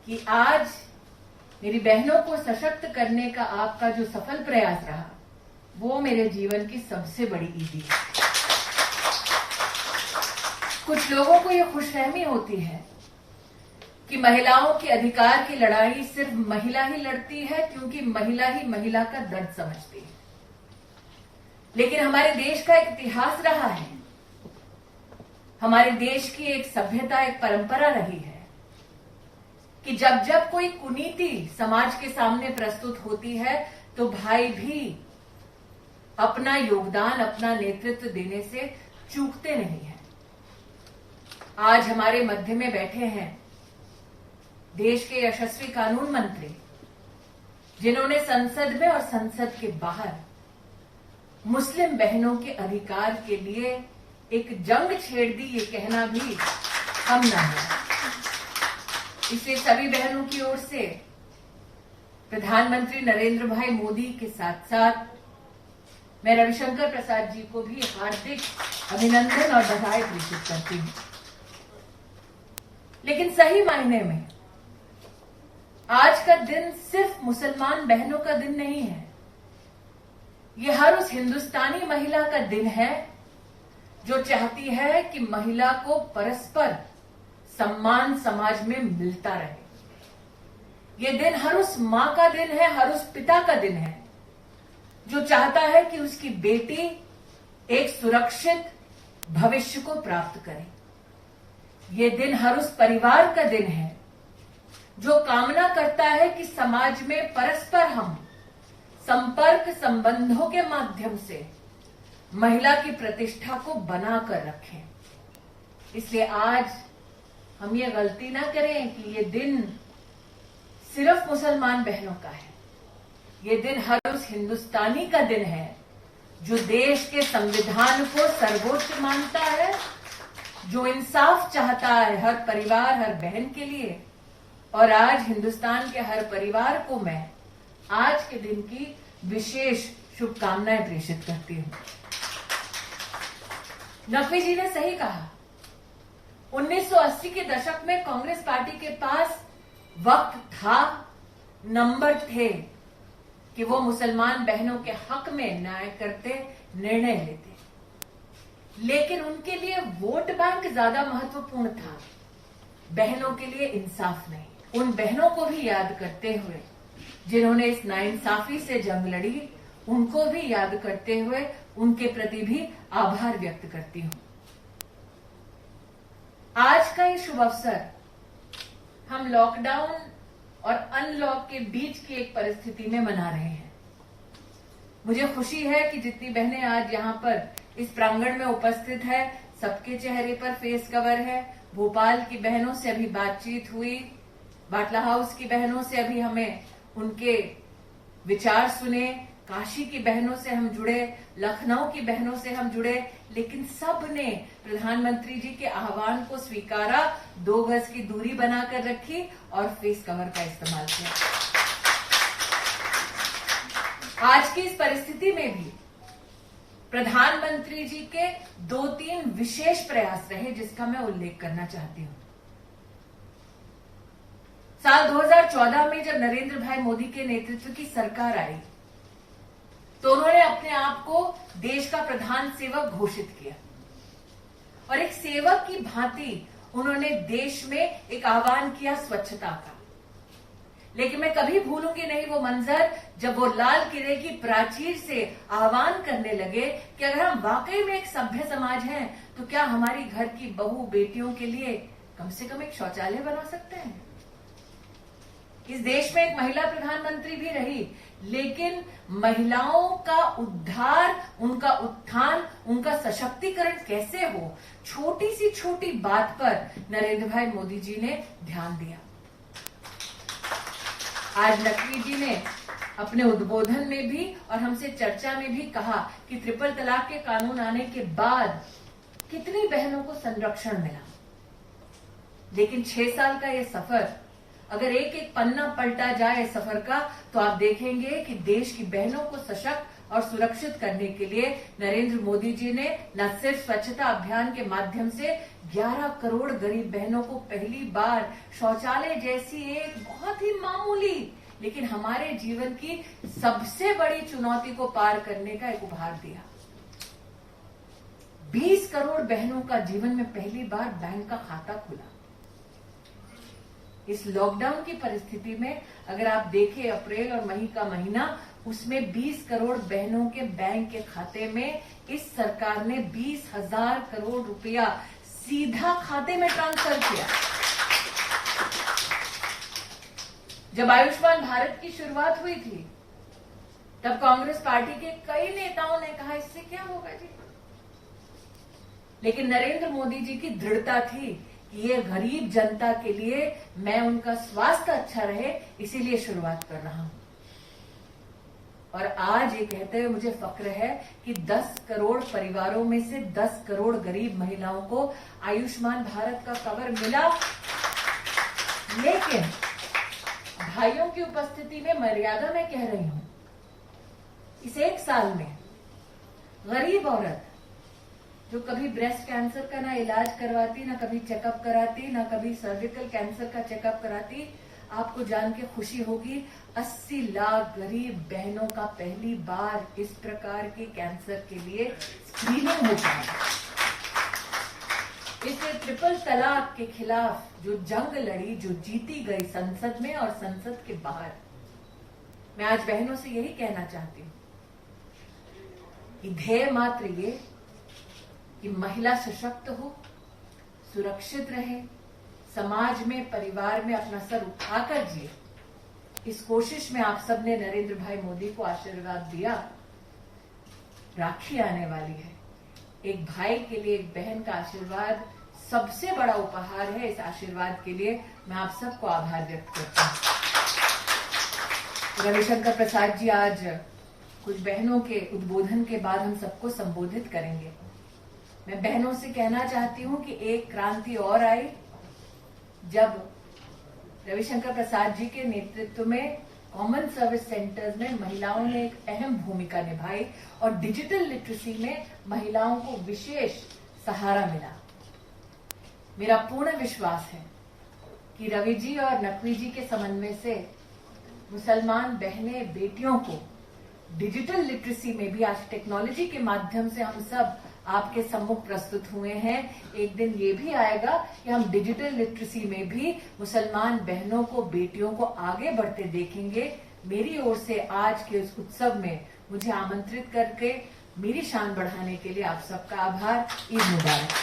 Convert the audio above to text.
कि आज मेरी बहनों को सशक्त करने का आपका जो सफल प्रयास रहा वो मेरे जीवन की सबसे बड़ी ईदी है। कुछ लोगों को ये खुशफहमी होती है कि महिलाओं के अधिकार की लड़ाई सिर्फ महिला ही लड़ती है क्योंकि महिला ही महिला का दर्द समझती है। लेकिन हमारे देश का एक इतिहास रहा है, हमारे देश की एक सभ्यता, एक परंपरा रही है कि जब जब कोई कुनीति समाज के सामने प्रस्तुत होती है तो भाई भी अपना योगदान, अपना नेतृत्व देने से चूकते नहीं हैं। आज हमारे मध्य में बैठे हैं देश के यशस्वी कानून मंत्री, जिन्होंने संसद में और संसद के बाहर मुस्लिम बहनों के अधिकार के लिए एक जंग छेड़ दी, ये कहना भी कम न है। इसलिए सभी बहनों की ओर से प्रधानमंत्री नरेंद्र भाई मोदी के साथ साथ मैं रविशंकर प्रसाद जी को भी हार्दिक अभिनंदन और बधाई प्रेषित करती हूं। लेकिन सही मायने में आज का दिन सिर्फ मुसलमान बहनों का दिन नहीं है, ये हर उस हिंदुस्तानी महिला का दिन है जो चाहती है कि महिला को परस्पर सम्मान समाज में मिलता रहे। ये दिन हर उस मां का दिन है, हर उस पिता का दिन है जो चाहता है कि उसकी बेटी एक सुरक्षित भविष्य को प्राप्त करे। ये दिन हर उस परिवार का दिन है जो कामना करता है कि समाज में परस्पर हम संपर्क संबंधों के माध्यम से महिला की प्रतिष्ठा को बनाकर रखें। इसलिए आज हम ये गलती ना करें कि ये दिन सिर्फ मुसलमान बहनों का है। ये दिन हर उस हिंदुस्तानी का दिन है जो देश के संविधान को सर्वोच्च मानता है, जो इंसाफ चाहता है हर परिवार, हर बहन के लिए। और आज हिंदुस्तान के हर परिवार को मैं आज के दिन की विशेष शुभकामनाएं प्रेषित करती हूं। नकवी जी ने सही कहा, 1980 के दशक में कांग्रेस पार्टी के पास वक्त था, नंबर थे कि वो मुसलमान बहनों के हक में न्याय करते, निर्णय लेते। लेकिन उनके लिए वोट बैंक ज्यादा महत्वपूर्ण था, बहनों के लिए इंसाफ नहीं। उन बहनों को भी याद करते हुए जिन्होंने इस नाइंसाफी से जंग लड़ी, उनको भी याद करते हुए उनके प्रति भी आभार व्यक्त करती हूं। आज का ये शुभ अवसर हम लॉकडाउन और अनलॉक के बीच की एक परिस्थिति में मना रहे हैं। मुझे खुशी है कि जितनी बहनें आज यहां पर इस प्रांगण में उपस्थित है, सबके चेहरे पर फेस कवर है। भोपाल की बहनों से अभी बातचीत हुई, बाटला हाउस की बहनों से अभी हमें उनके विचार सुने, काशी की बहनों से हम जुड़े, लखनऊ की बहनों से हम जुड़े, लेकिन सब ने प्रधानमंत्री जी के आह्वान को स्वीकारा, 2 गज की दूरी बनाकर रखी और फेस कवर का इस्तेमाल किया। आज की इस परिस्थिति में भी प्रधानमंत्री जी के 2-3 विशेष प्रयास रहे जिसका मैं उल्लेख करना चाहती हूं। साल 2014 में जब नरेंद्र भाई मोदी के नेतृत्व की सरकार आई तो उन्होंने अपने आप को देश का प्रधान सेवक घोषित किया और एक सेवक की भांति उन्होंने देश में एक आह्वान किया स्वच्छता का। लेकिन मैं कभी भूलूंगी नहीं वो मंजर जब वो लाल किले की प्राचीर से आह्वान करने लगे कि अगर हम वाकई में एक सभ्य समाज हैं तो क्या हमारी घर की बहू बेटियों के लिए कम से कम एक शौचालय बना सकते हैं। इस देश में एक महिला प्रधानमंत्री भी रही, लेकिन महिलाओं का उद्धार, उनका उत्थान, उनका सशक्तिकरण कैसे हो, छोटी सी छोटी बात पर नरेंद्र भाई मोदी जी ने ध्यान दिया। आज नकवी जी ने अपने उद्बोधन में भी और हमसे चर्चा में भी कहा कि ट्रिपल तलाक के कानून आने के बाद कितनी बहनों को संरक्षण मिला। लेकिन 6 साल का ये सफर, अगर एक एक पन्ना पलटा जाए सफर का, तो आप देखेंगे कि देश की बहनों को सशक्त और सुरक्षित करने के लिए नरेंद्र मोदी जी ने न सिर्फ स्वच्छता अभियान के माध्यम से 11 करोड़ गरीब बहनों को पहली बार शौचालय जैसी एक बहुत ही मामूली लेकिन हमारे जीवन की सबसे बड़ी चुनौती को पार करने का एक उपहार दिया। 20 करोड़ बहनों का जीवन में पहली बार बैंक का खाता खुला। इस लॉकडाउन की परिस्थिति में अगर आप देखें अप्रैल और मई का महीना, उसमें 20 करोड़ बहनों के बैंक के खाते में इस सरकार ने 20,000 करोड़ रुपया सीधा खाते में ट्रांसफर किया। जब आयुष्मान भारत की शुरुआत हुई थी तब कांग्रेस पार्टी के कई नेताओं ने कहा इससे क्या होगा जी, लेकिन नरेंद्र मोदी जी की दृढ़ता थी कि ये गरीब जनता के लिए मैं उनका स्वास्थ्य अच्छा रहे इसीलिए शुरुआत कर रहा हूं। और आज ये कहते हुए मुझे फक्र है कि 10 करोड़ परिवारों में से 10 करोड़ गरीब महिलाओं को आयुष्मान भारत का कवर मिला। लेकिन भाइयों की उपस्थिति में मर्यादा मैं कह रही हूं, इस एक साल में गरीब औरत जो कभी ब्रेस्ट कैंसर का ना इलाज करवाती, ना कभी चेकअप कराती, ना कभी सर्विकल कैंसर का चेकअप कराती, आपको जान के खुशी होगी 80 लाख गरीब बहनों का पहली बार इस प्रकार के कैंसर के लिए स्क्रीनिंग होता है। इसलिए ट्रिपल तलाक के खिलाफ जो जंग लड़ी, जो जीती गई संसद में और संसद के बाहर, मैं आज बहनों से यही कहना चाहती हूं कि ध्येय मात्र ये कि महिला सशक्त हो, सुरक्षित रहे, समाज में परिवार में अपना सर उठाकर जिए। इस कोशिश में आप सबने नरेंद्र भाई मोदी को आशीर्वाद दिया। राखी आने वाली है, एक भाई के लिए एक बहन का आशीर्वाद सबसे बड़ा उपहार है। इस आशीर्वाद के लिए मैं आप सबको आभार व्यक्त करता हूं। रविशंकर प्रसाद जी आज कुछ बहनों के उद्बोधन के बाद हम सबको संबोधित करेंगे। मैं बहनों से कहना चाहती हूं कि एक क्रांति और आई जब रविशंकर प्रसाद जी के नेतृत्व में कॉमन सर्विस सेंटर्स में महिलाओं ने एक अहम भूमिका निभाई और डिजिटल लिटरेसी में महिलाओं को विशेष सहारा मिला। मेरा पूर्ण विश्वास है कि रवि जी और नकवी जी के समन्वय से मुसलमान बहनें बेटियों को डिजिटल लिटरेसी में भी आज टेक्नोलॉजी के माध्यम से हम सब आपके सम्मुख प्रस्तुत हुए हैं। एक दिन ये भी आएगा कि हम डिजिटल लिटरेसी में भी मुसलमान बहनों को, बेटियों को आगे बढ़ते देखेंगे। मेरी ओर से आज के इस उत्सव में मुझे आमंत्रित करके मेरी शान बढ़ाने के लिए आप सबका आभार। ईद मुबारक।